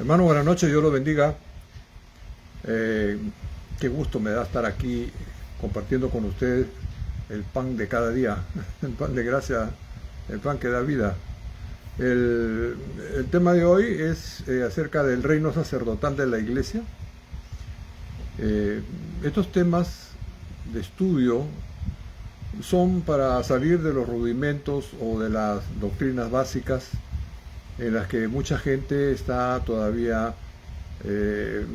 Hermano, buenas noches, Dios lo bendiga. Eh, Qué gusto me da estar aquí compartiendo con ustedes el pan de cada día, el pan de gracia, el pan que da vida. El, el tema de hoy es acerca del reino sacerdotal de la iglesia. Estos temas de estudio son para salir de los rudimentos o de las doctrinas básicas en las que mucha gente está todavía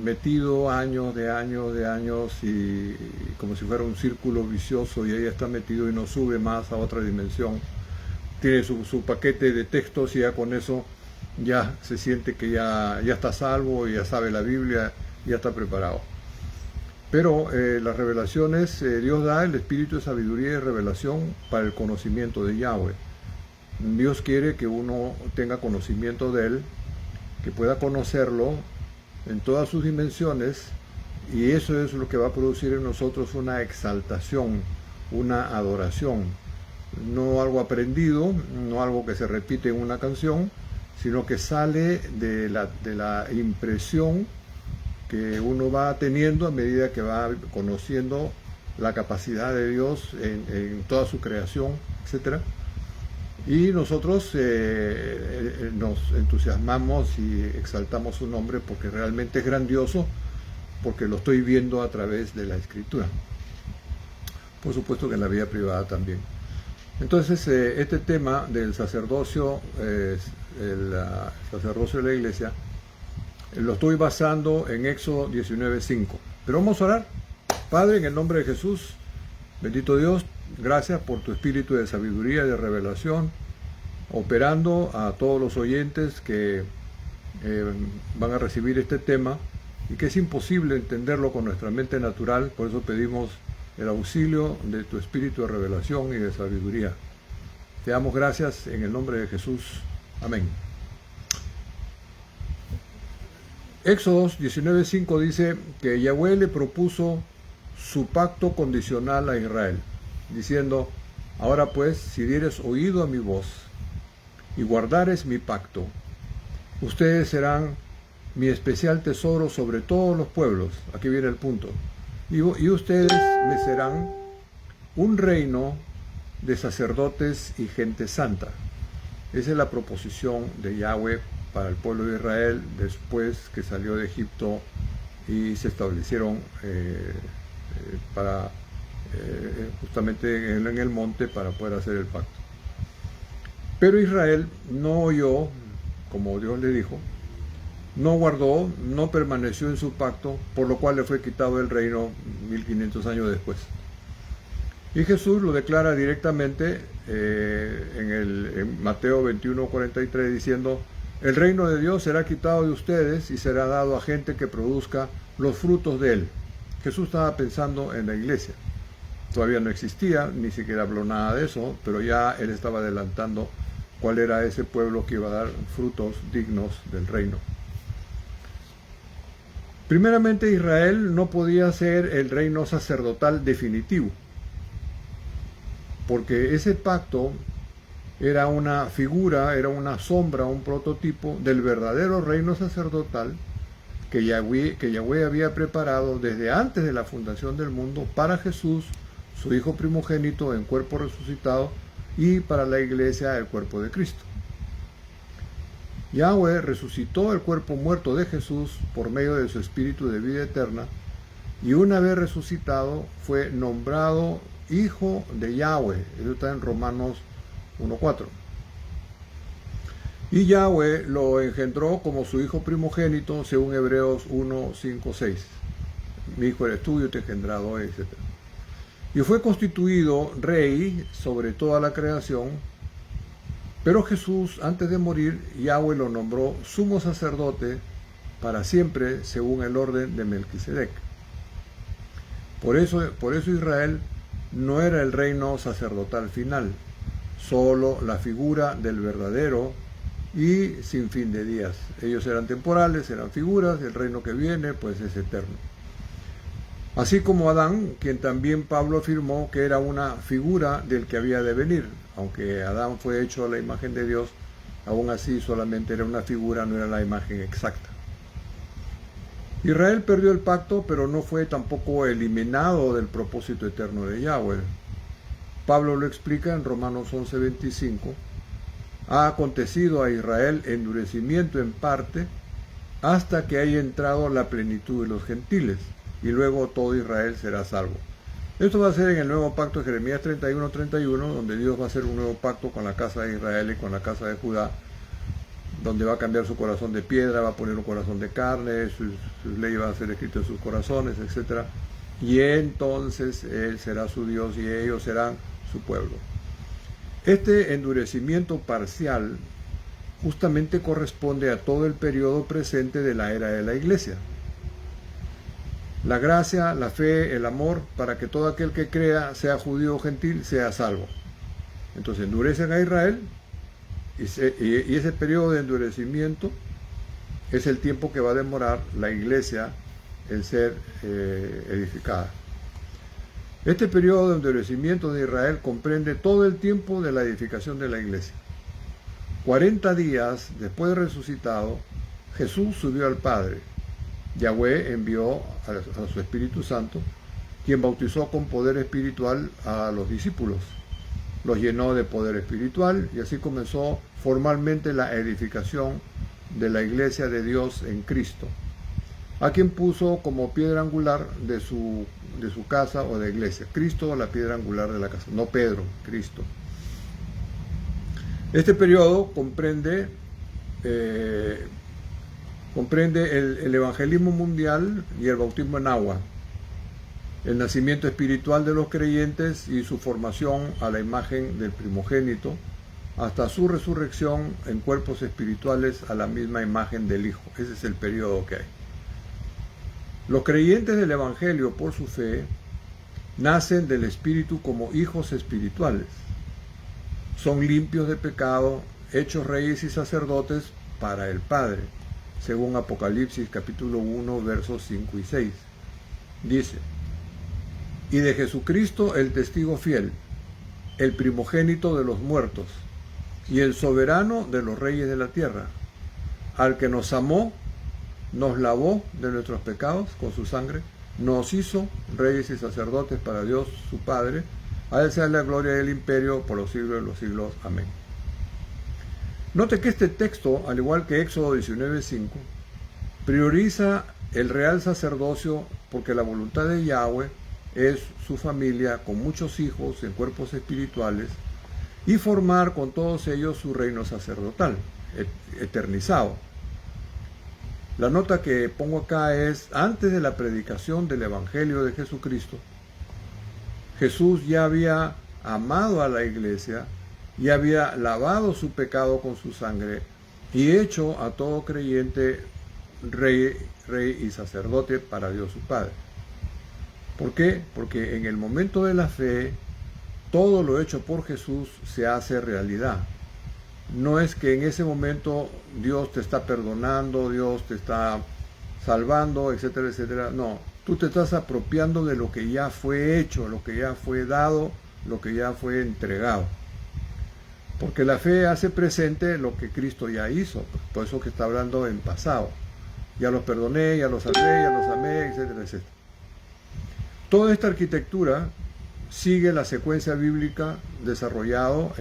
metido años y como si fuera un círculo vicioso, y ahí está metido y no sube más a otra dimensión. Tiene su paquete de textos y ya con eso ya se siente que ya está salvo, ya sabe la Biblia, ya está preparado. Pero las revelaciones, Dios da el espíritu de sabiduría y revelación para el conocimiento de Yahweh. Dios quiere que uno tenga conocimiento de Él, que pueda conocerlo en todas sus dimensiones, y eso es lo que va a producir en nosotros una exaltación, una adoración. No algo aprendido, no algo que se repite en una canción, sino que sale de la impresión que uno va teniendo a medida que va conociendo la capacidad de Dios en toda su creación, etc. Y nosotros nos entusiasmamos y exaltamos su nombre porque realmente es grandioso, porque lo estoy viendo a través de la Escritura. Por supuesto que en la vida privada también. Entonces, este tema del sacerdocio, el sacerdocio de la iglesia, lo estoy basando en Éxodo 19:5. Pero vamos a orar. Padre, en el nombre de Jesús, bendito Dios, gracias por tu espíritu de sabiduría y de revelación, operando a todos los oyentes que van a recibir este tema y que es imposible entenderlo con nuestra mente natural. Por eso pedimos el auxilio de tu espíritu de revelación y de sabiduría. Te damos gracias en el nombre de Jesús. Amén. Éxodo 19:5 dice que Yahweh le propuso su pacto condicional a Israel, diciendo: ahora pues, si dieres oído a mi voz y guardares mi pacto, ustedes serán mi especial tesoro sobre todos los pueblos. Aquí viene el punto. Y ustedes me serán un reino de sacerdotes y gente santa. Esa es la proposición de Yahweh para el pueblo de Israel después que salió de Egipto y se establecieron justamente en el monte para poder hacer el pacto. Pero Israel no oyó, como Dios le dijo, no guardó, no permaneció en su pacto, por lo cual le fue quitado el reino 1500 años después. Y Jesús lo declara directamente en Mateo 21:43, diciendo: el reino de Dios será quitado de ustedes y será dado a gente que produzca los frutos de él. Jesús estaba pensando en la iglesia. Todavía no existía, ni siquiera habló nada de eso, pero ya él estaba adelantando cuál era ese pueblo que iba a dar frutos dignos del reino. Primeramente, Israel no podía ser el reino sacerdotal definitivo, porque ese pacto era una figura, era una sombra, un prototipo del verdadero reino sacerdotal que Yahweh había preparado desde antes de la fundación del mundo para Jesús, su Hijo primogénito en cuerpo resucitado, y para la iglesia, el cuerpo de Cristo. Yahweh resucitó el cuerpo muerto de Jesús por medio de su espíritu de vida eterna, y una vez resucitado fue nombrado Hijo de Yahweh. Eso está en Romanos 1:4. Y Yahweh lo engendró como su hijo primogénito, según Hebreos 1:5-6. Mi hijo eres tú, yo te he engendrado hoy, etc. Y fue constituido rey sobre toda la creación. Pero Jesús, antes de morir, Yahweh lo nombró sumo sacerdote para siempre, según el orden de Melquisedec. Por eso Israel no era el reino sacerdotal final, solo la figura del verdadero y sin fin de días. Ellos eran temporales, eran figuras, el reino que viene pues es eterno. Así como Adán, quien también Pablo afirmó que era una figura del que había de venir. Aunque Adán fue hecho a la imagen de Dios, aún así solamente era una figura, no era la imagen exacta. Israel perdió el pacto, pero no fue tampoco eliminado del propósito eterno de Yahweh. Pablo lo explica en Romanos 11:25. Ha acontecido a Israel endurecimiento en parte hasta que haya entrado la plenitud de los gentiles, y luego todo Israel será salvo. Esto va a ser en el nuevo pacto de Jeremías 31:31, donde Dios va a hacer un nuevo pacto con la casa de Israel y con la casa de Judá, donde va a cambiar su corazón de piedra, va a poner un corazón de carne, sus leyes van a ser escritas en sus corazones, etc. Y entonces Él será su Dios y ellos serán su pueblo. Este endurecimiento parcial justamente corresponde a todo el periodo presente de la era de la Iglesia. La gracia, la fe, el amor, para que todo aquel que crea, sea judío o gentil, sea salvo. Entonces endurecen a Israel, y ese periodo de endurecimiento es el tiempo que va a demorar la Iglesia en ser edificada. Este periodo de endurecimiento de Israel comprende todo el tiempo de la edificación de la Iglesia. 40 días después de resucitado, Jesús subió al Padre. Yahweh envió a su Espíritu Santo, quien bautizó con poder espiritual a los discípulos. Los llenó de poder espiritual y así comenzó formalmente la edificación de la Iglesia de Dios en Cristo, a quien puso como piedra angular de su casa o de iglesia. Cristo, la piedra angular de la casa, no Pedro, Cristo. Este periodo comprende el evangelismo mundial y el bautismo en agua, el nacimiento espiritual de los creyentes y su formación a la imagen del primogénito, hasta su resurrección en cuerpos espirituales a la misma imagen del Hijo. Ese es el periodo que hay. Los creyentes del Evangelio, por su fe, nacen del Espíritu como hijos espirituales. Son limpios de pecado, hechos reyes y sacerdotes para el Padre, según Apocalipsis capítulo 1, versos 5 y 6. Dice: y de Jesucristo el testigo fiel, el primogénito de los muertos, y el soberano de los reyes de la tierra, al que nos amó, nos lavó de nuestros pecados con su sangre, nos hizo reyes y sacerdotes para Dios su Padre. A Él sea la gloria y el imperio por los siglos de los siglos. Amén. Note que este texto, al igual que Éxodo 19:5, prioriza el real sacerdocio porque la voluntad de Yahweh es su familia con muchos hijos en cuerpos espirituales y formar con todos ellos su reino sacerdotal, eternizado. La nota que pongo acá es: antes de la predicación del Evangelio de Jesucristo, Jesús ya había amado a la iglesia y había lavado su pecado con su sangre y hecho a todo creyente rey y sacerdote para Dios su Padre. ¿Por qué? Porque en el momento de la fe, todo lo hecho por Jesús se hace realidad. No es que en ese momento Dios te está perdonando, Dios te está salvando, etcétera, etcétera. No, tú te estás apropiando de lo que ya fue hecho, lo que ya fue dado, lo que ya fue entregado. Porque la fe hace presente lo que Cristo ya hizo, por eso que está hablando en pasado. Ya los perdoné, ya los salvé, ya los amé, etcétera, etcétera. Toda esta arquitectura sigue la secuencia bíblica desarrollado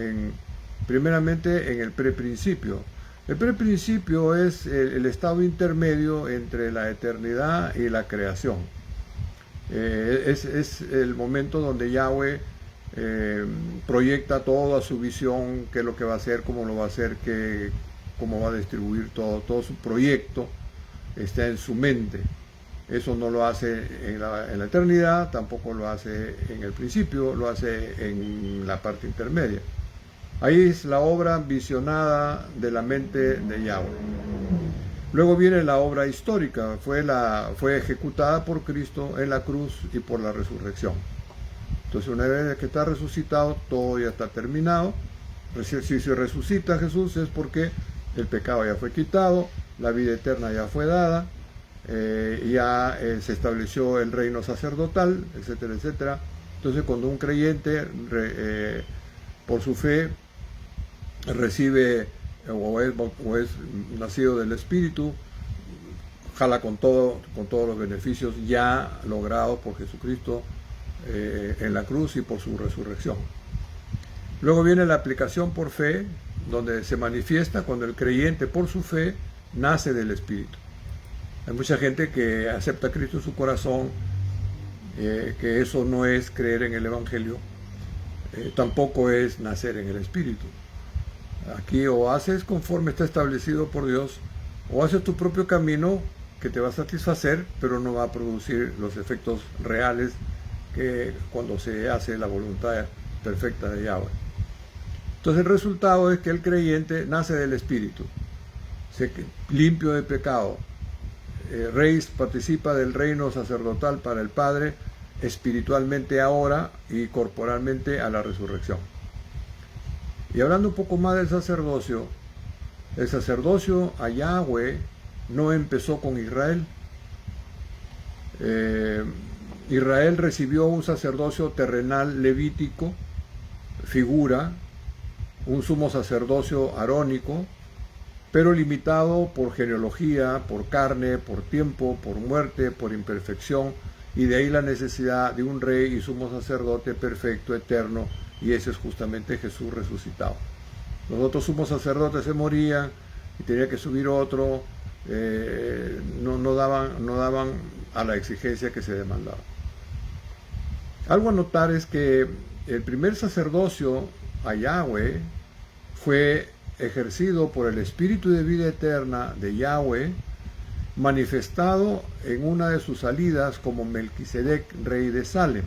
primeramente en el preprincipio. El preprincipio es el estado intermedio entre la eternidad y la creación. Es el momento donde Yahweh proyecta toda su visión, qué es lo que va a hacer, cómo lo va a hacer, cómo va a distribuir todo su proyecto, está en su mente. Eso no lo hace en la eternidad, tampoco lo hace en el principio, lo hace en la parte intermedia. Ahí es la obra visionada de la mente de Yahweh. Luego viene la obra histórica, fue ejecutada por Cristo en la cruz y por la resurrección. Entonces, una vez que está resucitado, todo ya está terminado. Si se resucita Jesús es porque el pecado ya fue quitado, la vida eterna ya fue dada, se estableció el reino sacerdotal, etcétera, etcétera. Entonces, cuando un creyente por su fe recibe o es nacido del Espíritu, jala con todos los beneficios ya logrados por Jesucristo en la cruz y por su resurrección. Luego viene la aplicación por fe, donde se manifiesta cuando el creyente por su fe nace del Espíritu. Hay mucha gente que acepta a Cristo en su corazón, que eso no es creer en el Evangelio, tampoco es nacer en el Espíritu. Aquí o haces conforme está establecido por Dios, o haces tu propio camino que te va a satisfacer, pero no va a producir los efectos reales que cuando se hace la voluntad perfecta de Yahweh. Entonces el resultado es que el creyente nace del Espíritu, limpio de pecado. Rey participa del reino sacerdotal para el Padre, espiritualmente ahora y corporalmente a la resurrección. Y hablando un poco más del sacerdocio, el sacerdocio a Yahweh no empezó con Israel. Israel recibió un sacerdocio terrenal levítico, figura, un sumo sacerdocio arónico, pero limitado por genealogía, por carne, por tiempo, por muerte, por imperfección, y de ahí la necesidad de un rey y sumo sacerdote perfecto, eterno, y ese es justamente Jesús resucitado. Los otros sumos sacerdotes se morían y tenía que subir otro, no daban a la exigencia que se demandaba. Algo a notar es que el primer sacerdocio a Yahweh fue ejercido por el Espíritu de vida eterna de Yahweh, manifestado en una de sus salidas como Melquisedec, rey de Salem,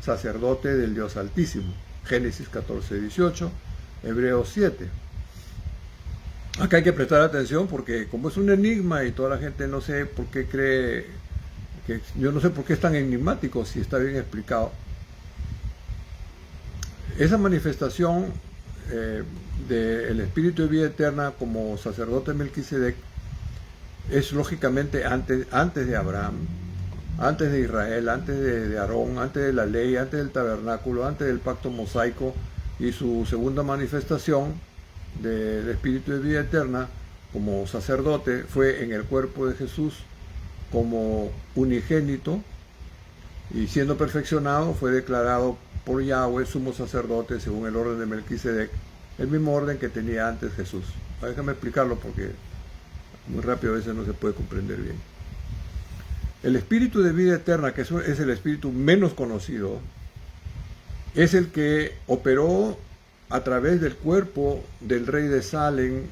sacerdote del Dios Altísimo. Génesis 14:18, Hebreos 7. Acá hay que prestar atención porque como es un enigma y toda la gente no sé por qué cree, yo no sé por qué es tan enigmático si está bien explicado. Esa manifestación del Espíritu de vida eterna como sacerdote Melquisedec es lógicamente antes de Abraham, antes de Israel, antes de Aarón, antes de la ley, antes del tabernáculo, antes del pacto mosaico, y su segunda manifestación del Espíritu de vida eterna como sacerdote fue en el cuerpo de Jesús como unigénito, y siendo perfeccionado fue declarado por Yahweh sumo sacerdote según el orden de Melquisedec, el mismo orden que tenía antes Jesús. Déjame explicarlo porque muy rápido a veces no se puede comprender bien. El Espíritu de vida eterna, que es el Espíritu menos conocido, es el que operó a través del cuerpo del rey de Salem,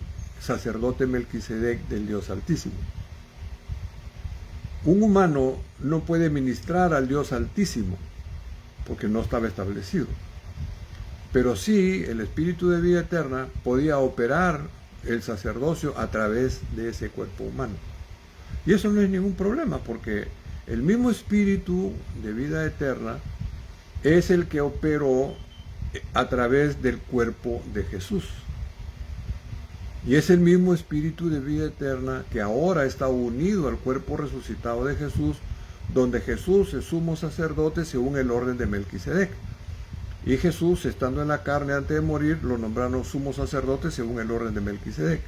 sacerdote Melquisedec del Dios Altísimo. Un humano no puede ministrar al Dios Altísimo porque no estaba establecido. Pero sí, el Espíritu de vida eterna podía operar el sacerdocio a través de ese cuerpo humano. Y eso no es ningún problema, porque el mismo Espíritu de vida eterna es el que operó a través del cuerpo de Jesús. Y es el mismo Espíritu de vida eterna que ahora está unido al cuerpo resucitado de Jesús, donde Jesús es sumo sacerdote según el orden de Melquisedec. Y Jesús, estando en la carne antes de morir, lo nombraron sumo sacerdote según el orden de Melquisedec.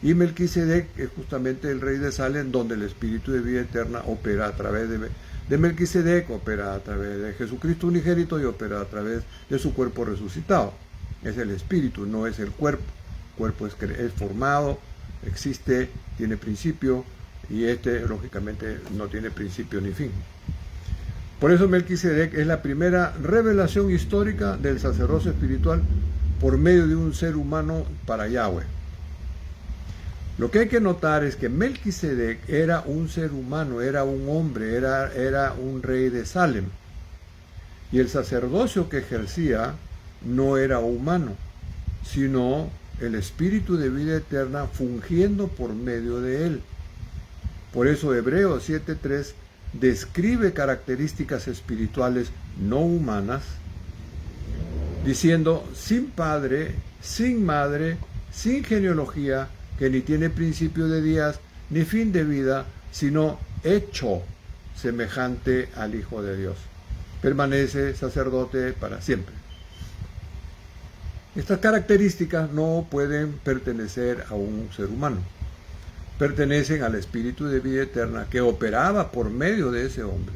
Y Melquisedec es justamente el rey de Salem, donde el Espíritu de vida eterna opera a través de Melquisedec, opera a través de Jesucristo unigénito y opera a través de su cuerpo resucitado. Es el Espíritu, no es el cuerpo. El cuerpo es formado, existe, tiene principio, y lógicamente no tiene principio ni fin. Por eso Melquisedec es la primera revelación histórica del sacerdocio espiritual por medio de un ser humano para Yahweh. Lo que hay que notar es que Melquisedec era un ser humano, era un hombre, era un rey de Salem. Y el sacerdocio que ejercía no era humano, sino el Espíritu de vida eterna fungiendo por medio de él. Por eso Hebreos 7:3 describe características espirituales no humanas, diciendo sin padre, sin madre, sin genealogía, que ni tiene principio de días ni fin de vida, sino hecho semejante al Hijo de Dios. Permanece sacerdote para siempre. Estas características no pueden pertenecer a un ser humano. pertenecen al Espíritu de vida eterna que operaba por medio de ese hombre.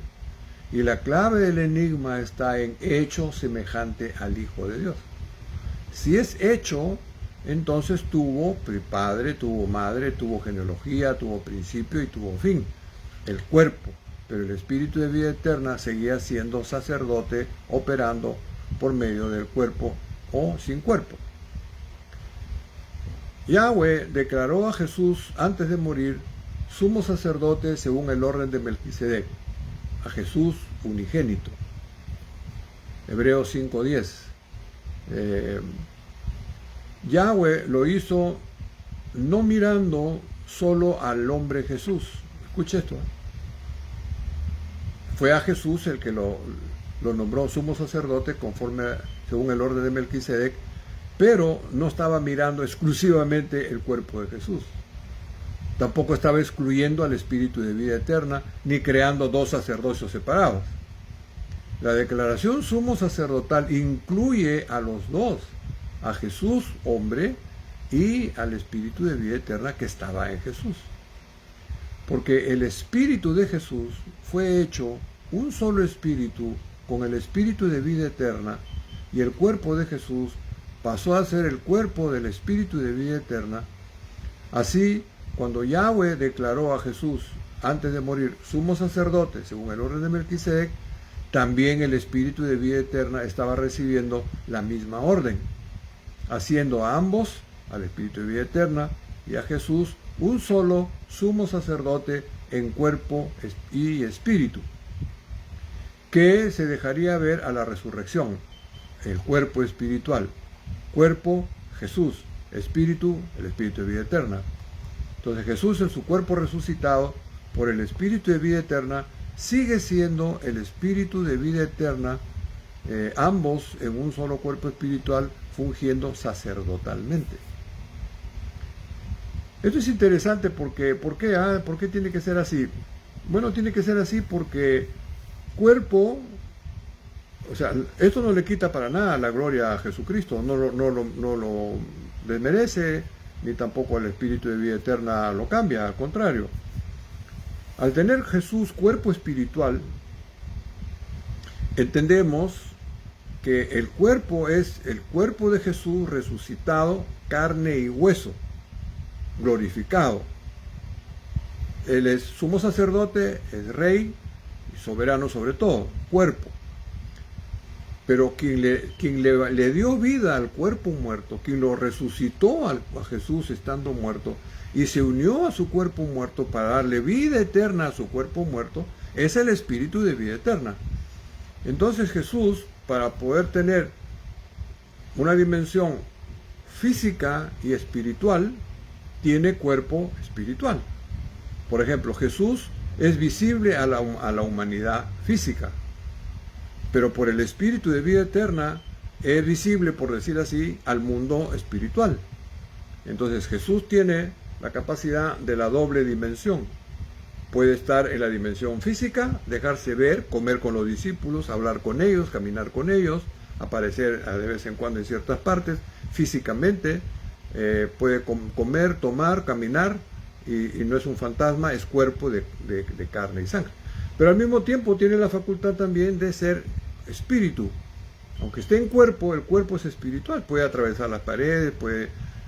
Y la clave del enigma está en hecho semejante al Hijo de Dios. Si es hecho, entonces tuvo padre, tuvo madre, tuvo genealogía, tuvo principio y tuvo fin, el cuerpo. Pero el Espíritu de vida eterna seguía siendo sacerdote, operando por medio del cuerpo o sin cuerpo. Yahweh declaró a Jesús antes de morir sumo sacerdote según el orden de Melquisedec, a Jesús unigénito. Hebreos 5:10. Yahweh lo hizo no mirando solo al hombre Jesús. Escuche esto. Fue a Jesús el que lo nombró sumo sacerdote según el orden de Melquisedec, pero no estaba mirando exclusivamente el cuerpo de Jesús. Tampoco estaba excluyendo al Espíritu de vida eterna, ni creando dos sacerdocios separados. La declaración sumo sacerdotal incluye a los dos, a Jesús hombre y al Espíritu de vida eterna que estaba en Jesús. Porque el Espíritu de Jesús fue hecho un solo Espíritu con el Espíritu de vida eterna, y el cuerpo de Jesús pasó a ser el cuerpo del Espíritu de vida eterna. Así, cuando Yahweh declaró a Jesús antes de morir sumo sacerdote según el orden de Melquisedec, también el Espíritu de vida eterna estaba recibiendo la misma orden, haciendo a ambos, al Espíritu de vida eterna y a Jesús, un solo sumo sacerdote en cuerpo y espíritu, que se dejaría ver a la resurrección, el cuerpo espiritual. Cuerpo, Jesús; espíritu, el Espíritu de vida eterna. Entonces Jesús, en su cuerpo resucitado por el Espíritu de vida eterna, sigue siendo el Espíritu de vida eterna, ambos en un solo cuerpo espiritual, fungiendo sacerdotalmente. Esto es interesante porque, ¿por qué tiene que ser así? Bueno, tiene que ser así porque cuerpo, o sea, esto no le quita para nada la gloria a Jesucristo, no lo desmerece, ni tampoco al Espíritu de vida eterna lo cambia, al contrario. Al tener Jesús cuerpo espiritual, entendemos que el cuerpo es el cuerpo de Jesús resucitado, carne y hueso, glorificado. Él es sumo sacerdote, es rey y soberano sobre todo, cuerpo. Pero quien le dio vida al cuerpo muerto, quien lo resucitó a Jesús estando muerto y se unió a su cuerpo muerto para darle vida eterna a su cuerpo muerto, es el Espíritu de vida eterna. Entonces Jesús, para poder tener una dimensión física y espiritual, tiene cuerpo espiritual. Por ejemplo, Jesús es visible a la humanidad física, pero por el Espíritu de vida eterna es visible, por decir así, al mundo espiritual. Entonces Jesús tiene la capacidad de la doble dimensión. Puede estar en la dimensión física, dejarse ver, comer con los discípulos, hablar con ellos, caminar con ellos, aparecer de vez en cuando en ciertas partes, físicamente, puede comer, tomar, caminar, y no es un fantasma, es cuerpo de carne y sangre. Pero al mismo tiempo tiene la facultad también de ser espíritu. Aunque esté en cuerpo, el cuerpo es espiritual, puede atravesar las paredes,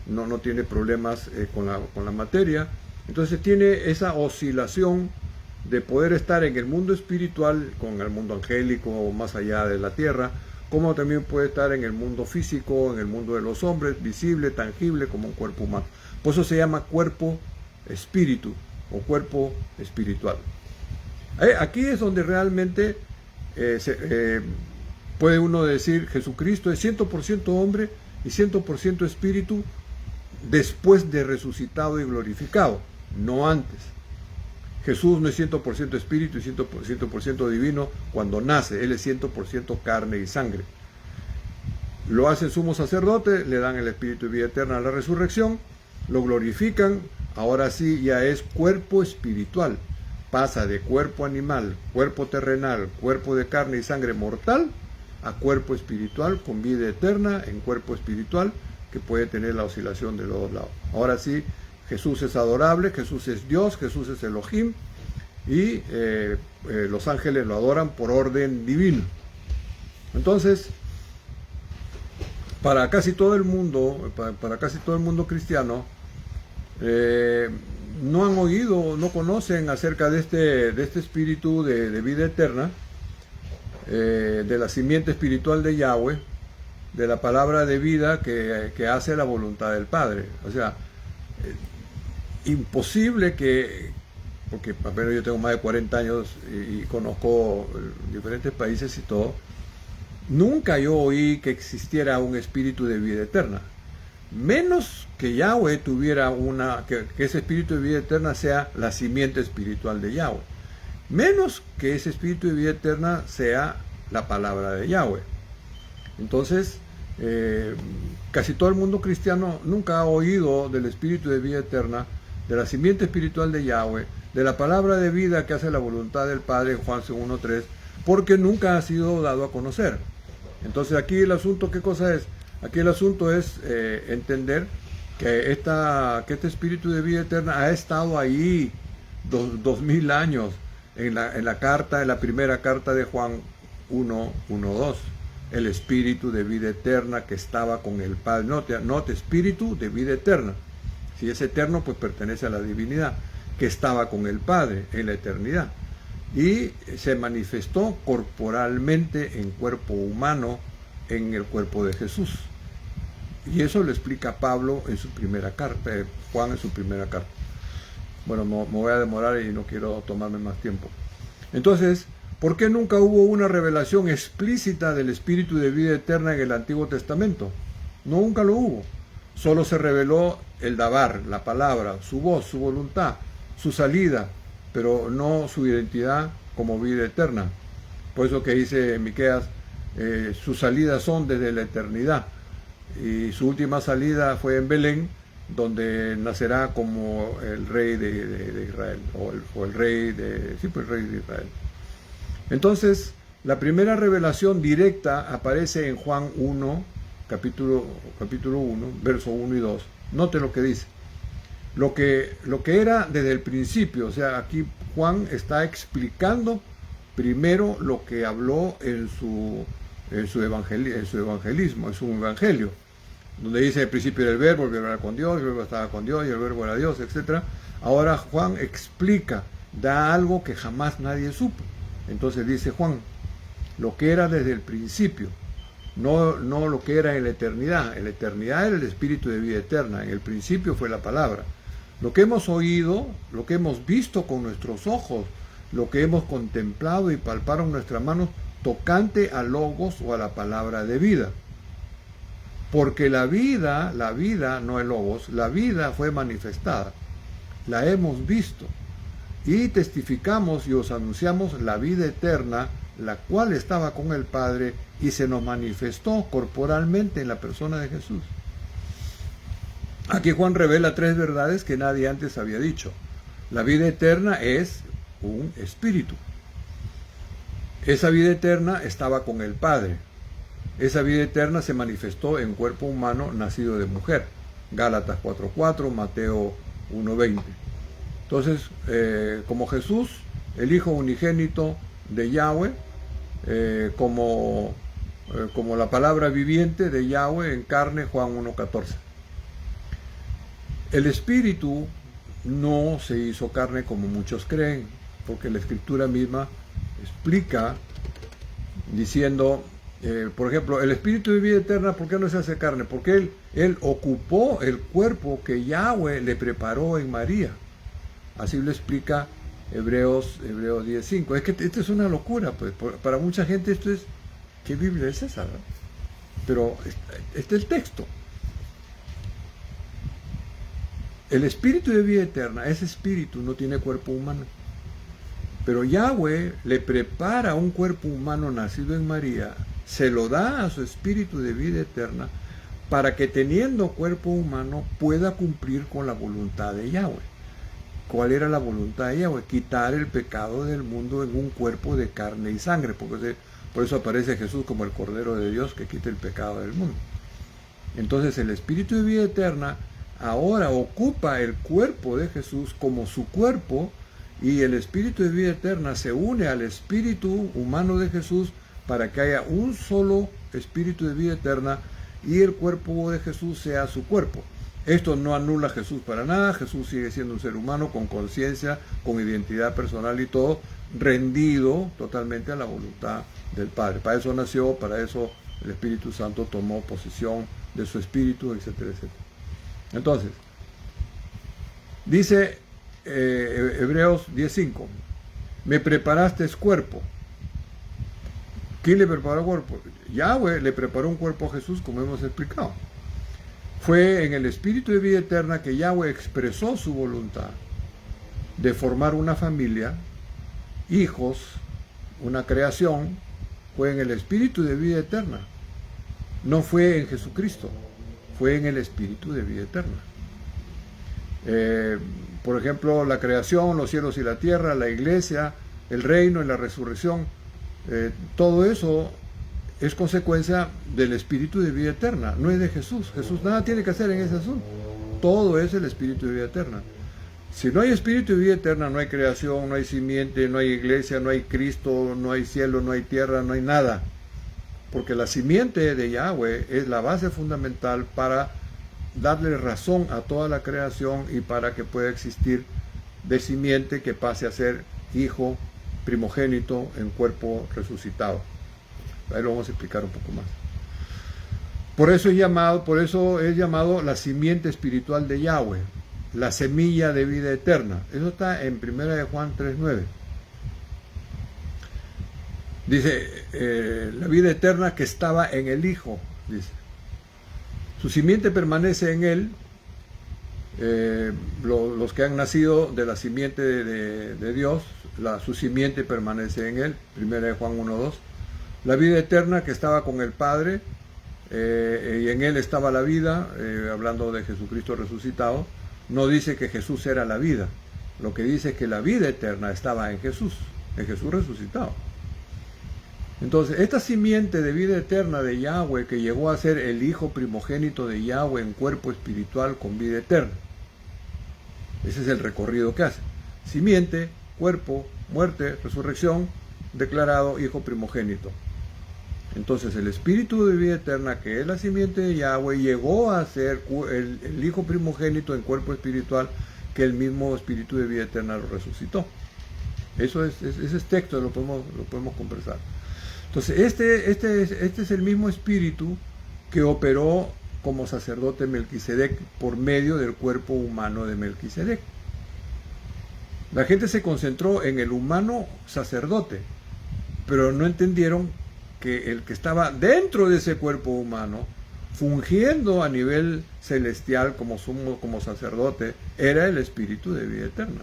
no tiene problemas con la materia. Entonces tiene esa oscilación de poder estar en el mundo espiritual, con el mundo angélico o más allá de la tierra, como también puede estar en el mundo físico, en el mundo de los hombres, visible, tangible, como un cuerpo humano. Por eso se llama cuerpo espíritu o cuerpo espiritual. Aquí es donde realmente puede uno decir Jesucristo es 100% hombre y 100% espíritu después de resucitado y glorificado, no antes. Jesús no es 100% espíritu y 100% divino cuando nace, Él es 100% carne y sangre. Lo hacen sumo sacerdote, le dan el Espíritu de vida eterna a la resurrección, lo glorifican, ahora sí ya es cuerpo espiritual. Pasa de cuerpo animal, cuerpo terrenal, cuerpo de carne y sangre mortal, a cuerpo espiritual con vida eterna en cuerpo espiritual que puede tener la oscilación de los dos lados. Ahora sí, Jesús es adorable, Jesús es Dios, Jesús es Elohim, y los ángeles lo adoran por orden divino. Entonces, para casi todo el mundo, para casi todo el mundo cristiano, no han oído, no conocen acerca de este espíritu de vida eterna, de la simiente espiritual de Yahweh, de la palabra de vida que hace la voluntad del Padre. O sea, imposible porque apenas yo tengo más de 40 años y conozco diferentes países y todo, nunca yo oí que existiera un espíritu de vida eterna. Menos que Yahweh tuviera que ese espíritu de vida eterna sea la simiente espiritual de Yahweh. Menos que ese espíritu de vida eterna sea la palabra de Yahweh. Entonces, casi todo el mundo cristiano nunca ha oído del espíritu de vida eterna, de la simiente espiritual de Yahweh, de la palabra de vida que hace la voluntad del Padre en Juan 1:3, porque nunca ha sido dado a conocer. Entonces aquí el asunto, ¿qué cosa es? Aquí el asunto es entender que este espíritu de vida eterna ha estado ahí 2000 años en la primera carta de Juan 1:2. El espíritu de vida eterna que estaba con el Padre. Note, espíritu de vida eterna. Si es eterno, pues pertenece a la divinidad, que estaba con el Padre en la eternidad. Y se manifestó corporalmente en cuerpo humano, en el cuerpo de Jesús. Y eso lo explica Pablo en su primera carta, Juan en su primera carta. Bueno, me voy a demorar y no quiero tomarme más tiempo. Entonces, ¿por qué nunca hubo una revelación explícita del espíritu de vida eterna en el Antiguo Testamento? Nunca lo hubo. Solo se reveló el Dabar, la palabra, su voz, su voluntad, su salida, pero no su identidad como vida eterna. Por eso que dice Miqueas, sus salidas son desde la eternidad. Y su última salida fue en Belén, donde nacerá como el rey de Israel, o el rey de Israel. Entonces, la primera revelación directa aparece en Juan 1, capítulo 1, verso 1 y 2. Note lo que dice. Lo que era desde el principio, o sea, aquí Juan está explicando primero lo que habló en su evangelismo, en su evangelio, donde dice el principio del verbo, el verbo era con Dios, el verbo estaba con Dios y el verbo era Dios, etc. Ahora Juan explica, da algo que jamás nadie supo. Entonces dice Juan, lo que era desde el principio, no lo que era en la eternidad. En la eternidad era el espíritu de vida eterna, en el principio fue la palabra. Lo que hemos oído, lo que hemos visto con nuestros ojos, lo que hemos contemplado y palparon nuestras manos, tocante a logos o a la palabra de vida. Porque la vida, no el logos, la vida fue manifestada, la hemos visto, y testificamos y os anunciamos la vida eterna, la cual estaba con el Padre y se nos manifestó corporalmente en la persona de Jesús. Aquí Juan revela 3 verdades que nadie antes había dicho. La vida eterna es un espíritu. Esa vida eterna estaba con el Padre. Esa vida eterna se manifestó en cuerpo humano nacido de mujer. Gálatas 4:4, Mateo 1:20. Entonces, como Jesús, el Hijo unigénito de Yahweh, como la palabra viviente de Yahweh en carne, Juan 1:14. El Espíritu no se hizo carne como muchos creen, porque la Escritura misma explica diciendo, por ejemplo, el Espíritu de vida eterna, ¿por qué no se hace carne? Porque él ocupó el cuerpo que Yahweh le preparó en María. Así lo explica Hebreos 10:5. Es que esto es una locura, pues. Para mucha gente esto es, ¿qué Biblia es esa? ¿No? Pero este es el texto. El espíritu de vida eterna, ese espíritu no tiene cuerpo humano. Pero Yahweh le prepara un cuerpo humano nacido en María, se lo da a su espíritu de vida eterna, para que teniendo cuerpo humano pueda cumplir con la voluntad de Yahweh. ¿Cuál era la voluntad de Yahweh? Quitar el pecado del mundo en un cuerpo de carne y sangre, porque por eso aparece Jesús como el Cordero de Dios que quita el pecado del mundo. Entonces el espíritu de vida eterna ahora ocupa el cuerpo de Jesús como su cuerpo, y el espíritu de vida eterna se une al espíritu humano de Jesús para que haya un solo espíritu de vida eterna y el cuerpo de Jesús sea su cuerpo. Esto no anula a Jesús para nada. Jesús sigue siendo un ser humano con conciencia, con identidad personal y todo, rendido totalmente a la voluntad del Padre. Para eso nació, para eso el Espíritu Santo tomó posesión de su espíritu, etcétera, etcétera. Entonces, dice Hebreos 10:5, me preparaste cuerpo. ¿Quién le preparó cuerpo? Yahweh le preparó un cuerpo a Jesús, como hemos explicado. Fue en el espíritu de vida eterna que Yahweh expresó su voluntad de formar una familia, hijos, una creación. Fue en el espíritu de vida eterna. No fue en Jesucristo, fue en el espíritu de vida eterna. Por ejemplo, la creación, los cielos y la tierra, la iglesia, el reino y la resurrección, todo eso es consecuencia del espíritu de vida eterna, no es de Jesús. Jesús nada tiene que hacer en ese asunto. Todo es el espíritu de vida eterna. Si no hay espíritu de vida eterna, no hay creación, no hay simiente, no hay iglesia, no hay Cristo, no hay cielo, no hay tierra, no hay nada. Porque la simiente de Yahweh es la base fundamental para darle razón a toda la creación y para que pueda existir de simiente que pase a ser hijo primogénito en cuerpo resucitado. Ahí lo vamos a explicar un poco más. Por eso es llamado la simiente espiritual de Yahweh, la semilla de vida eterna. Eso está en 1 Juan 3:9. Dice, la vida eterna que estaba en el Hijo, dice. Su simiente permanece en él. Los que han nacido de la simiente de Dios, su simiente permanece en él. 1 Juan 1:2. La vida eterna que estaba con el Padre, y en él estaba la vida, hablando de Jesucristo resucitado. No dice que Jesús era la vida. Lo que dice es que la vida eterna estaba en Jesús resucitado. Entonces, esta simiente de vida eterna de Yahweh, que llegó a ser el Hijo primogénito de Yahweh en cuerpo espiritual con vida eterna. Ese es el recorrido que hace. Simiente, cuerpo, muerte, resurrección, declarado Hijo primogénito. Entonces, el espíritu de vida eterna, que es la simiente de Yahweh, llegó a ser el Hijo primogénito en cuerpo espiritual, que el mismo espíritu de vida eterna lo resucitó. Ese es texto, lo podemos conversar. Entonces, este es el mismo espíritu que operó como sacerdote Melquisedec por medio del cuerpo humano de Melquisedec. La gente se concentró en el humano sacerdote, pero no entendieron que el que estaba dentro de ese cuerpo humano, fungiendo a nivel celestial como sacerdote, era el espíritu de vida eterna.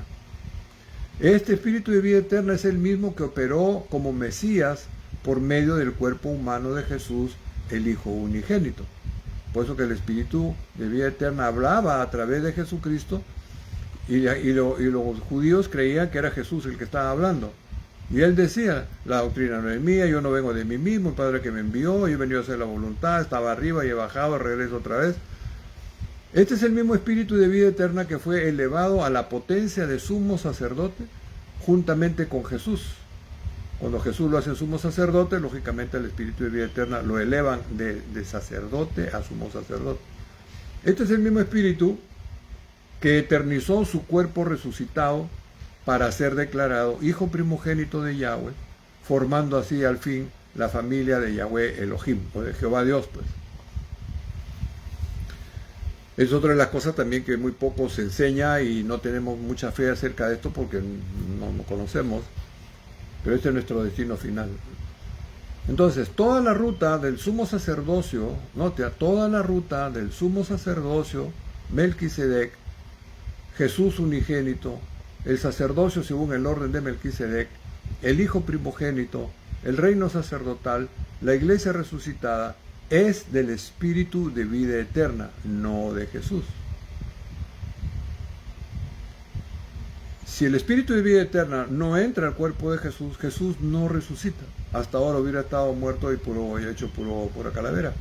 Este espíritu de vida eterna es el mismo que operó como Mesías por medio del cuerpo humano de Jesús, el Hijo unigénito. Por eso que el espíritu de vida eterna hablaba a través de Jesucristo, y los judíos creían que era Jesús el que estaba hablando. Y él decía, la doctrina no es mía, yo no vengo de mí mismo, el Padre que me envió, yo he venido a hacer la voluntad, estaba arriba y he bajado, regreso otra vez. Este es el mismo espíritu de vida eterna que fue elevado a la potencia de sumo sacerdote juntamente con Jesús. Cuando Jesús lo hace sumo sacerdote, lógicamente el espíritu de vida eterna lo elevan de sacerdote a sumo sacerdote. Este es el mismo espíritu que eternizó su cuerpo resucitado para ser declarado Hijo primogénito de Yahweh, formando así al fin la familia de Yahweh Elohim, o de Jehová Dios, pues. Es otra de las cosas también que muy poco se enseña y no tenemos mucha fe acerca de esto porque no conocemos, pero este es nuestro destino final. Entonces, toda la ruta del sumo sacerdocio, toda la ruta del sumo sacerdocio, Melquisedec, Jesús unigénito, el sacerdocio según el orden de Melquisedec, el Hijo primogénito, el reino sacerdotal, la iglesia resucitada, es del espíritu de vida eterna, no de Jesús. Si el espíritu de vida eterna no entra al cuerpo de Jesús, Jesús no resucita. Hasta ahora hubiera estado muerto y hecho pura calavera.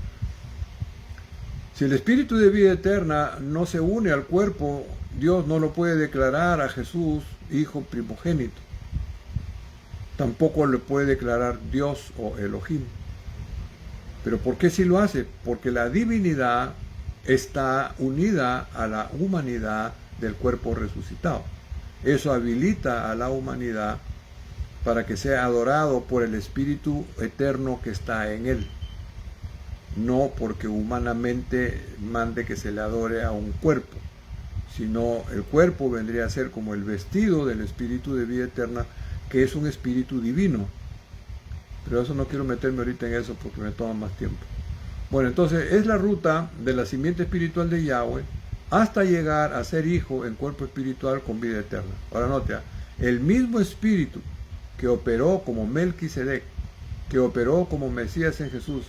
Si el espíritu de vida eterna no se une al cuerpo, Dios no lo puede declarar a Jesús hijo primogénito. Tampoco le puede declarar Dios o Elohim. ¿Pero por qué sí lo hace? Porque la divinidad está unida a la humanidad del cuerpo resucitado. Eso habilita a la humanidad para que sea adorado por el Espíritu eterno que está en él. No porque humanamente mande que se le adore a un cuerpo, sino el cuerpo vendría a ser como el vestido del Espíritu de vida eterna, que es un espíritu divino. Pero eso no quiero meterme ahorita en eso porque me toma más tiempo. Bueno, entonces es la ruta de la simiente espiritual de Yahweh hasta llegar a ser hijo en cuerpo espiritual con vida eterna. Ahora note, el mismo espíritu que operó como Melquisedec, que operó como Mesías en Jesús,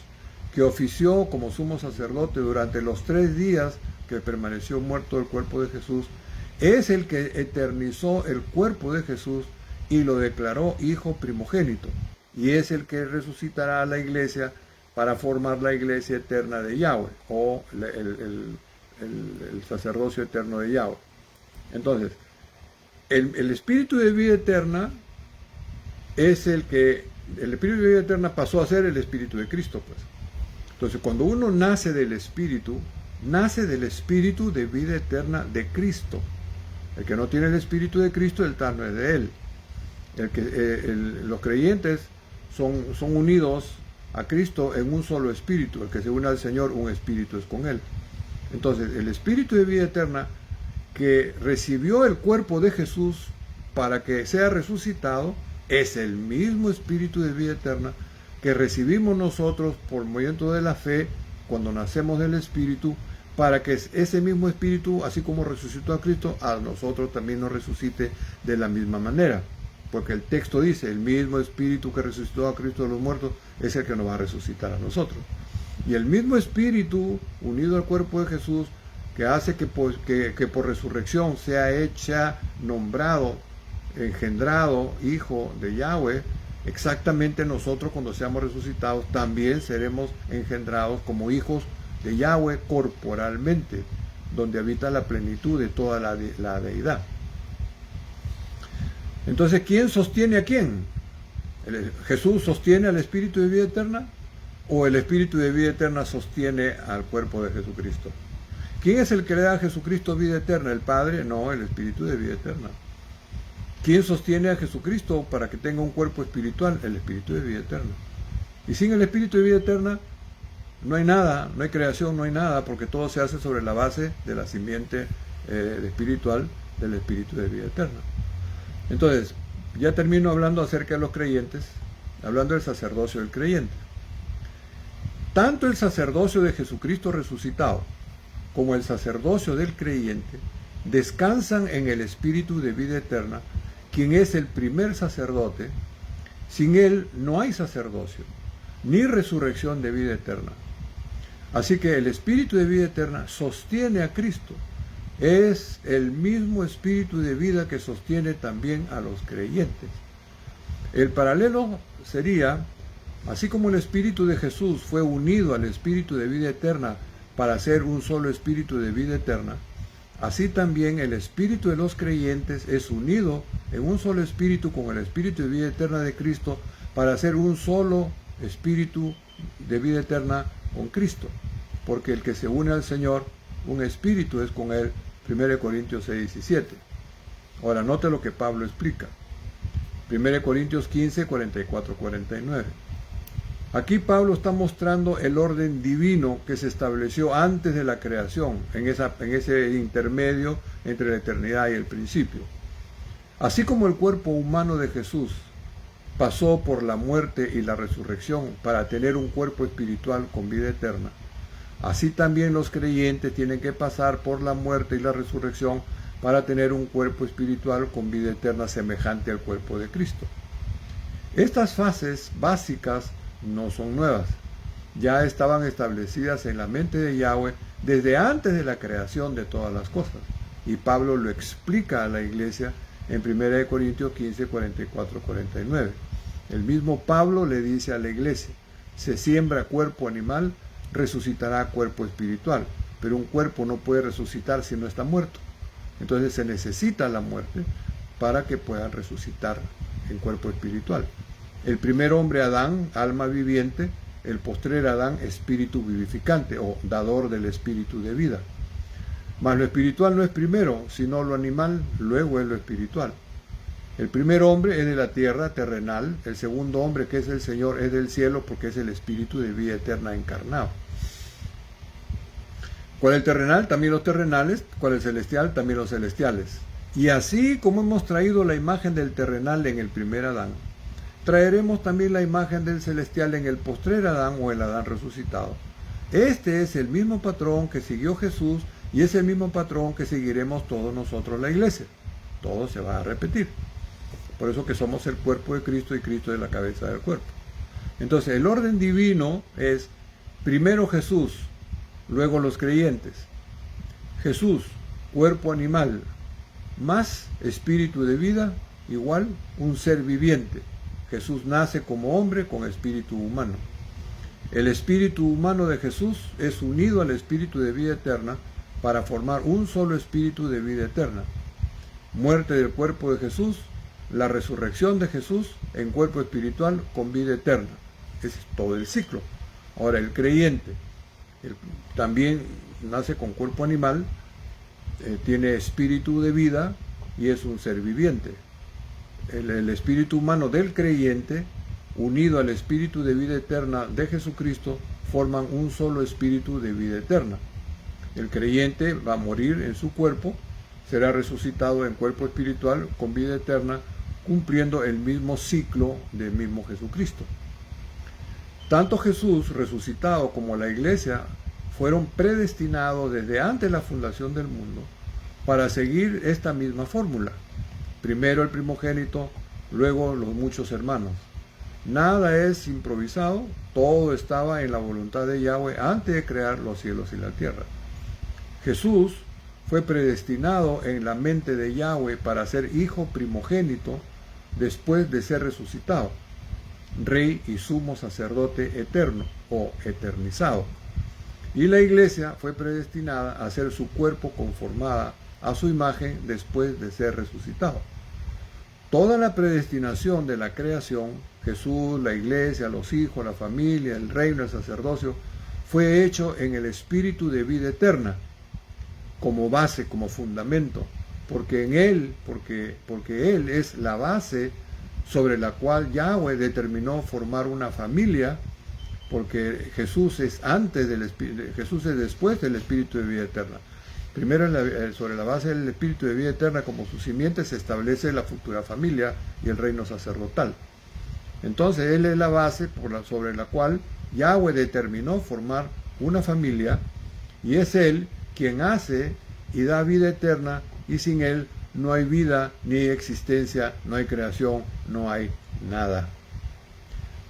que ofició como sumo sacerdote durante los 3 días que permaneció muerto el cuerpo de Jesús, es el que eternizó el cuerpo de Jesús y lo declaró hijo primogénito, y es el que resucitará a la iglesia para formar la iglesia eterna de Yahweh, o el sacerdocio eterno de Yahweh. Entonces, el espíritu de vida eterna es el espíritu de vida eterna pasó a ser el espíritu de Cristo, pues. Entonces, cuando uno nace del espíritu de vida eterna de Cristo. El que no tiene el espíritu de Cristo, el tal no es de él. Los creyentes son unidos a Cristo en un solo espíritu. El que se une al Señor, un espíritu es con él. Entonces, el espíritu de vida eterna que recibió el cuerpo de Jesús para que sea resucitado, es el mismo espíritu de vida eterna que recibimos nosotros por movimiento de la fe cuando nacemos del espíritu, para que ese mismo espíritu, así como resucitó a Cristo, a nosotros también nos resucite de la misma manera. Porque el texto dice, el mismo espíritu que resucitó a Cristo de los muertos es el que nos va a resucitar a nosotros. Y el mismo espíritu unido al cuerpo de Jesús, que hace que por resurrección sea nombrado, engendrado, hijo de Yahweh, exactamente nosotros cuando seamos resucitados también seremos engendrados como hijos de Yahweh corporalmente, donde habita la plenitud de toda la deidad. Entonces, ¿quién sostiene a quién? ¿Jesús sostiene al espíritu de vida eterna? ¿O el espíritu de vida eterna sostiene al cuerpo de Jesucristo? ¿Quién es el que le da a Jesucristo vida eterna? ¿El Padre? No, el espíritu de vida eterna. ¿Quién sostiene a Jesucristo para que tenga un cuerpo espiritual? El espíritu de vida eterna. Y sin el espíritu de vida eterna no hay nada, no hay creación, no hay nada, porque todo se hace sobre la base de la simiente espiritual del espíritu de vida eterna. Entonces, ya termino hablando acerca de los creyentes, hablando del sacerdocio del creyente. Tanto el sacerdocio de Jesucristo resucitado como el sacerdocio del creyente descansan en el espíritu de vida eterna, quien es el primer sacerdote. Sin él no hay sacerdocio, ni resurrección de vida eterna. Así que el espíritu de vida eterna sostiene a Cristo. Es el mismo espíritu de vida que sostiene también a los creyentes. El paralelo sería, así como el espíritu de Jesús fue unido al espíritu de vida eterna para ser un solo espíritu de vida eterna, así también el espíritu de los creyentes es unido en un solo espíritu con el espíritu de vida eterna de Cristo para ser un solo espíritu de vida eterna con Cristo. Porque el que se une al Señor, un espíritu es con él. 1 Corintios 6:17. Ahora note lo que Pablo explica. 1 Corintios 15, 44, 49. Aquí Pablo está mostrando el orden divino que se estableció antes de la creación, en ese intermedio entre la eternidad y el principio. Así como el cuerpo humano de Jesús pasó por la muerte y la resurrección para tener un cuerpo espiritual con vida eterna, así también los creyentes tienen que pasar por la muerte y la resurrección para tener un cuerpo espiritual con vida eterna semejante al cuerpo de Cristo. Estas fases básicas no son nuevas, ya estaban establecidas en la mente de Yahweh desde antes de la creación de todas las cosas. Y Pablo lo explica a la iglesia en 1 Corintios 15, 44, 49. El mismo Pablo le dice a la iglesia, se siembra cuerpo animal, resucitará cuerpo espiritual. pero un cuerpo no puede resucitar si no está muerto. Entonces se necesita la muerte para que puedan resucitar en cuerpo espiritual. El primer hombre, Adán, alma viviente; el postrer Adán, espíritu vivificante o dador del espíritu de vida. Mas lo espiritual no es primero, sino lo animal, luego es lo espiritual. El primer hombre es de la tierra, terrenal; el segundo hombre, que es el Señor, es del cielo, porque es el espíritu de vida eterna encarnado. ¿Cuál es el terrenal? También los terrenales. ¿Cuál es el celestial? También los celestiales. Y así como hemos traído la imagen del terrenal en el primer Adán, traeremos también la imagen del celestial en el postrer Adán, o el Adán resucitado. Este es el mismo patrón que siguió Jesús, y es el mismo patrón que seguiremos todos nosotros, la iglesia. Todo se va a repetir. Por eso que somos el cuerpo de Cristo, y Cristo es la cabeza del cuerpo. Entonces el orden divino es primero Jesús, luego los creyentes. Jesús, cuerpo animal, más espíritu de vida, igual un ser viviente. Jesús nace como hombre con espíritu humano. El espíritu humano de Jesús es unido al espíritu de vida eterna para formar un solo espíritu de vida eterna. Muerte del cuerpo de Jesús, la resurrección de Jesús en cuerpo espiritual con vida eterna. Es todo el ciclo. Ahora el creyente también nace con cuerpo animal, tiene espíritu de vida y es un ser viviente. El espíritu humano del creyente, unido al espíritu de vida eterna de Jesucristo, forman un solo espíritu de vida eterna. El creyente va a morir en su cuerpo, será resucitado en cuerpo espiritual con vida eterna, cumpliendo el mismo ciclo del mismo Jesucristo. Tanto Jesús resucitado como la iglesia fueron predestinados desde antes de la fundación del mundo para seguir esta misma fórmula. Primero el primogénito, luego los muchos hermanos. Nada es improvisado, todo estaba en la voluntad de Yahweh antes de crear los cielos y la tierra. Jesús fue predestinado en la mente de Yahweh para ser hijo primogénito después de ser resucitado, rey y sumo sacerdote eterno o eternizado. Y la iglesia fue predestinada a ser su cuerpo conformada a su imagen después de ser resucitado. Toda la predestinación de la creación, Jesús, la iglesia, los hijos, la familia, el reino, el sacerdocio, fue hecho en el espíritu de vida eterna, como base, como fundamento, porque en él, porque él es la base sobre la cual Yahweh determinó formar una familia, porque Jesús es Jesús es después del espíritu de vida eterna. Primero, sobre la base del espíritu de vida eterna como su simiente, se establece la futura familia y el reino sacerdotal. Entonces él es la base sobre la cual Yahweh determinó formar una familia, y es él quien hace y da vida eterna, y sin él no hay vida ni existencia, no hay creación, no hay nada.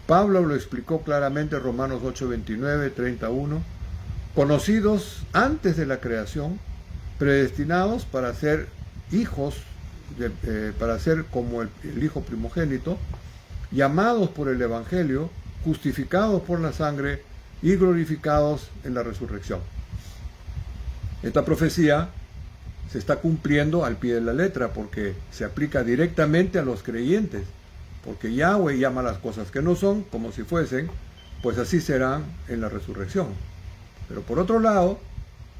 Pablo lo explicó claramente en Romanos 8, 29, 31. Conocidos antes de la creación, predestinados para ser hijos, para ser como el hijo primogénito, llamados por el Evangelio, justificados por la sangre y glorificados en la resurrección. Esta profecía se está cumpliendo al pie de la letra porque se aplica directamente a los creyentes, porque Yahweh llama las cosas que no son como si fuesen, pues así serán en la resurrección. Pero por otro lado,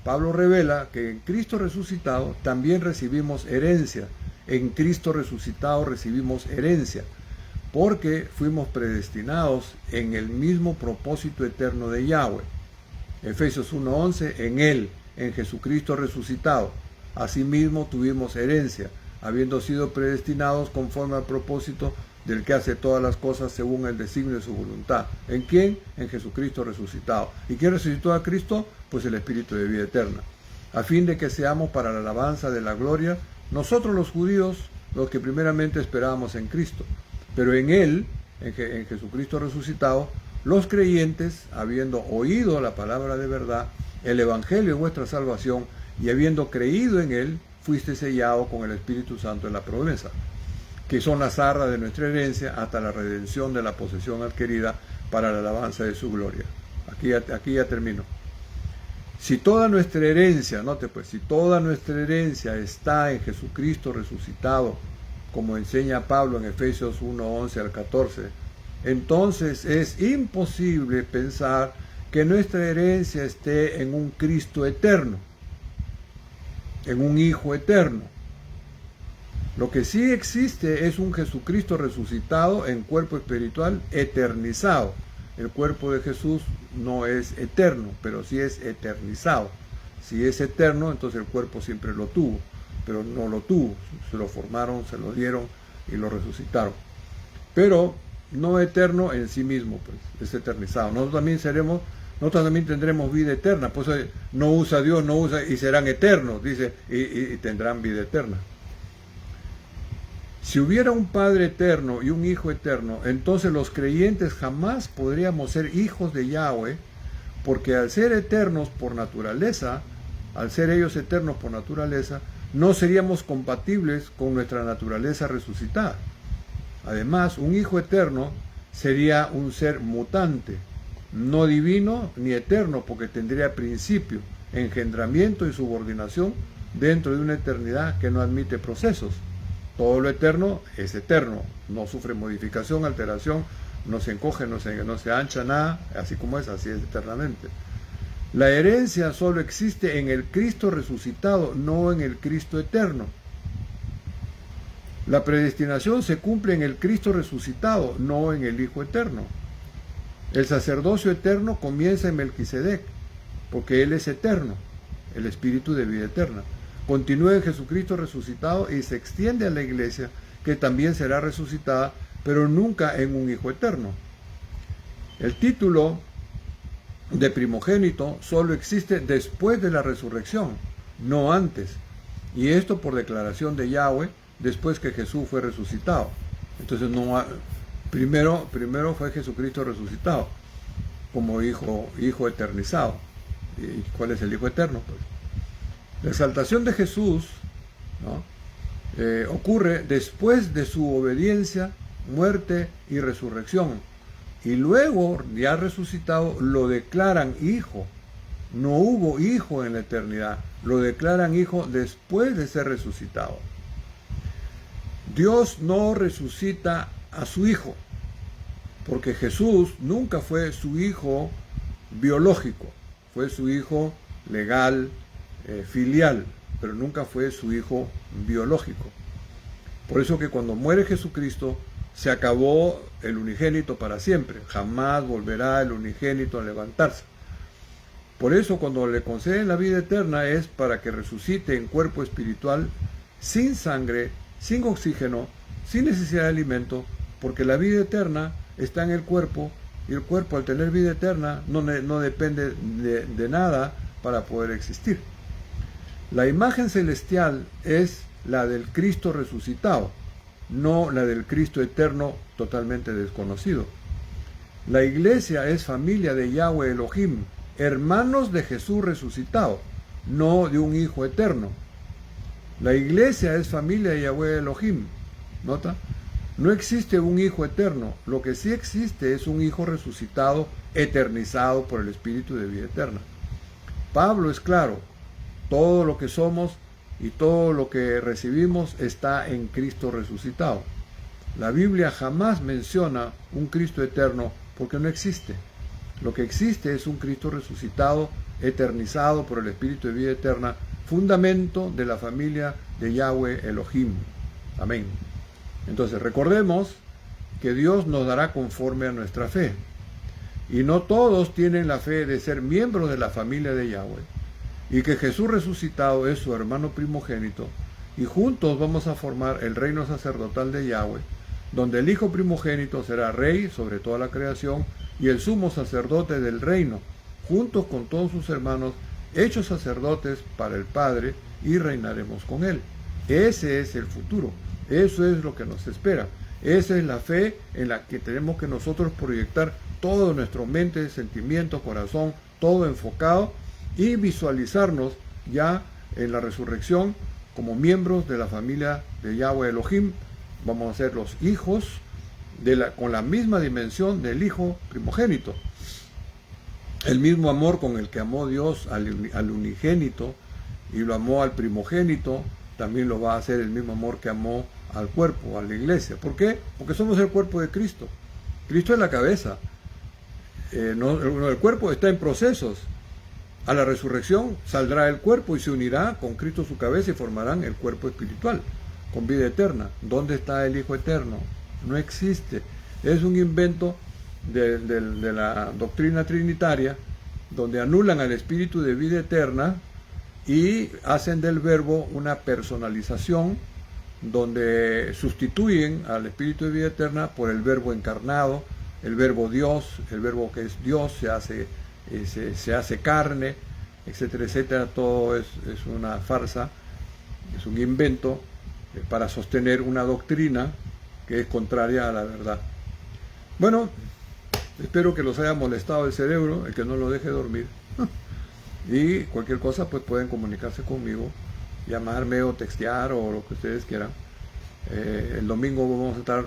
Pablo revela que en Cristo resucitado también recibimos herencia. En Cristo resucitado recibimos herencia, porque fuimos predestinados en el mismo propósito eterno de Yahweh. Efesios 1:11, en Él, en Jesucristo resucitado, asimismo tuvimos herencia, habiendo sido predestinados conforme al propósito del que hace todas las cosas según el designio de su voluntad. ¿En quién? En Jesucristo resucitado. ¿Y quién resucitó a Cristo? Pues el Espíritu de vida eterna, a fin de que seamos para la alabanza de la gloria, nosotros los judíos, los que primeramente esperábamos en Cristo, pero en Él, en Jesucristo resucitado, los creyentes, habiendo oído la palabra de verdad, el Evangelio de vuestra salvación, y habiendo creído en Él, fuiste sellado con el Espíritu Santo en la promesa, que son las arras de nuestra herencia hasta la redención de la posesión adquirida para la alabanza de su gloria. Aquí ya termino. Si toda nuestra herencia, note pues, si toda nuestra herencia está en Jesucristo resucitado, como enseña Pablo en Efesios 1:11 al 14, entonces es imposible pensar que nuestra herencia esté en un Cristo eterno, en un Hijo eterno. Lo que sí existe es un Jesucristo resucitado en cuerpo espiritual eternizado. El cuerpo de Jesús no es eterno, pero sí es eternizado. Si es eterno, entonces el cuerpo siempre lo tuvo, pero no lo tuvo. Se lo formaron, se lo dieron y lo resucitaron. Pero no eterno en sí mismo, pues, es eternizado. Nosotros también tendremos vida eterna. Pues no usa Dios, no usa, y serán eternos, dice, y tendrán vida eterna. Si hubiera un Padre eterno y un Hijo eterno, entonces los creyentes jamás podríamos ser hijos de Yahweh, porque al ser eternos por naturaleza, al ser ellos eternos por naturaleza, no seríamos compatibles con nuestra naturaleza resucitada. Además, un Hijo eterno sería un ser mutante, no divino ni eterno, porque tendría principio, engendramiento y subordinación dentro de una eternidad que no admite procesos. Todo lo eterno es eterno, no sufre modificación, alteración, no se encoge, no se ancha nada, así como es, así es eternamente. La herencia solo existe en el Cristo resucitado, no en el Cristo eterno. La predestinación se cumple en el Cristo resucitado, no en el Hijo eterno. El sacerdocio eterno comienza en Melquisedec, porque Él es eterno, el Espíritu de vida eterna. Continúa en Jesucristo resucitado y se extiende a la iglesia, que también será resucitada, pero nunca en un Hijo eterno. El título de primogénito solo existe después de la resurrección, no antes. Y esto por declaración de Yahweh, después que Jesús fue resucitado. Entonces, primero fue Jesucristo resucitado, como hijo eternizado. ¿Y cuál es el Hijo eterno? Pues la exaltación de Jesús, ¿no?, ocurre después de su obediencia, muerte y resurrección. Y luego, ya resucitado, lo declaran hijo. No hubo hijo en la eternidad. Lo declaran hijo después de ser resucitado. Dios no resucita a su hijo, porque Jesús nunca fue su hijo biológico. Fue su hijo legal, filial, pero nunca fue su hijo biológico. Por eso que cuando muere Jesucristo, se acabó el unigénito para siempre. Jamás volverá el unigénito a levantarse. Por eso cuando le conceden la vida eterna es para que resucite en cuerpo espiritual, sin sangre, sin oxígeno, sin necesidad de alimento, porque la vida eterna está en el cuerpo, y el cuerpo, al tener vida eterna, no depende de nada para poder existir. La imagen celestial es la del Cristo resucitado, no la del Cristo eterno totalmente desconocido. La iglesia es familia de Yahweh Elohim, hermanos de Jesús resucitado, no de un Hijo eterno. La iglesia es familia de Yahweh Elohim. ¿Nota? No existe un Hijo eterno, lo que sí existe es un Hijo resucitado, eternizado por el Espíritu de vida eterna. Pablo es claro, todo lo que somos y todo lo que recibimos está en Cristo resucitado. La Biblia jamás menciona un Cristo eterno porque no existe. Lo que existe es un Cristo resucitado, eternizado por el Espíritu de vida eterna, fundamento de la familia de Yahweh Elohim. Amén. Entonces recordemos que Dios nos dará conforme a nuestra fe. Y no todos tienen la fe de ser miembros de la familia de Yahweh. Y que Jesús resucitado es su hermano primogénito, y juntos vamos a formar el reino sacerdotal de Yahweh, donde el Hijo primogénito será rey sobre toda la creación y el sumo sacerdote del reino, juntos con todos sus hermanos, hechos sacerdotes para el Padre, y reinaremos con él. Ese es el futuro, eso es lo que nos espera, esa es la fe en la que tenemos que nosotros proyectar todo nuestro mente, sentimiento, corazón, todo enfocado, y visualizarnos ya en la resurrección como miembros de la familia de Yahweh Elohim. Vamos a ser los hijos con la misma dimensión del Hijo primogénito. El mismo amor con el que amó Dios al unigénito y lo amó al primogénito, también lo va a hacer el mismo amor que amó al cuerpo, a la iglesia. ¿Por qué? Porque somos el cuerpo de Cristo. Cristo es la cabeza. El cuerpo está en procesos. A la resurrección saldrá el cuerpo y se unirá con Cristo su cabeza y formarán el cuerpo espiritual, con vida eterna. ¿Dónde está el Hijo Eterno? No existe. Es un invento de la doctrina trinitaria, donde anulan al Espíritu de vida eterna y hacen del verbo una personalización, donde sustituyen al Espíritu de vida eterna por el verbo encarnado, el verbo Dios, el verbo que es Dios, se hace carne, etcétera, etcétera. Todo es una farsa, es un invento para sostener una doctrina que es contraria a la verdad. Bueno, espero que los haya molestado el cerebro, el que no lo deje dormir. Y cualquier cosa, pues pueden comunicarse conmigo, llamarme o textear o lo que ustedes quieran. El domingo vamos a estar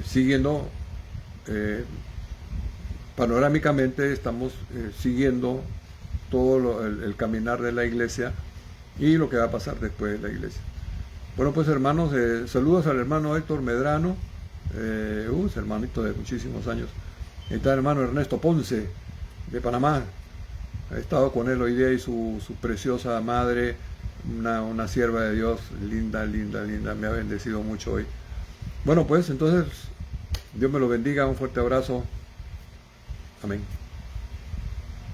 siguiendo, panorámicamente estamos siguiendo todo el caminar de la iglesia y lo que va a pasar después de la iglesia. Bueno, pues hermanos, saludos al hermano Héctor Medrano, es hermanito de muchísimos años. Está el hermano Ernesto Ponce, de Panamá. He estado con él hoy día y su preciosa madre, una sierva de Dios, linda, linda, linda, me ha bendecido mucho hoy. Bueno, pues entonces, Dios me lo bendiga, un fuerte abrazo. Amén.